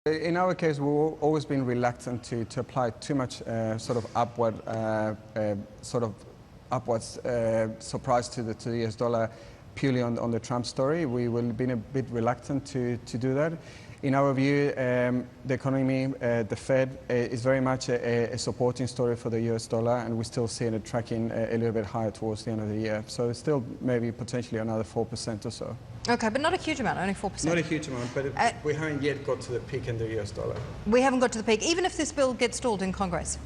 In our case, we've always been reluctant to apply too much upwards surprise to the US dollar purely on the Trump story. We will be a bit reluctant to do that. In our view, the economy, the Fed, is very much a supporting story for the US dollar, and we still see it tracking a little bit higher towards the end of the year. So it's still maybe potentially another 4% or so. Okay, but not a huge amount, only 4%. Not a huge amount, but we haven't yet got to the peak in the US dollar. We haven't got to the peak, even if this bill gets stalled in Congress?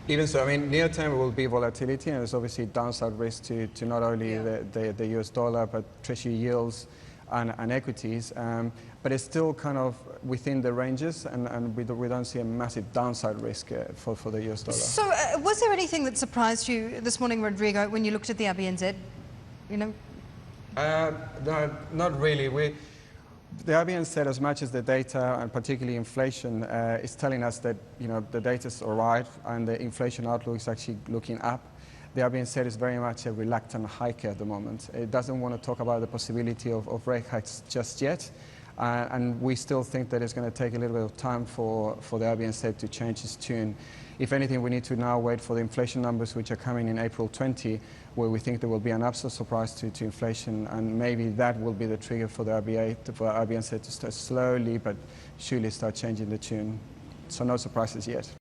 Even so, I mean, near term there will be volatility, and there's obviously downside risk to not only the US dollar, but treasury yields and equities. But it's still kind of within the ranges, and we don't see a massive downside risk for the US dollar. So was there anything that surprised you this morning, Rodrigo, when you looked at the RBNZ? You know? No, not really. The RBN said as much as the data, and particularly inflation, is telling us that the data is all right and the inflation outlook is actually looking up. The RBN said is very much a reluctant hiker at the moment. It doesn't want to talk about the possibility of rate hikes just yet, and we still think that it's going to take a little bit of time for the RBN said to change its tune. If anything, we need to now wait for the inflation numbers, which are coming in April 20, where we think there will be an upside surprise to inflation, and maybe that will be the trigger for the RBN said to start slowly but surely start changing the tune. So no surprises yet.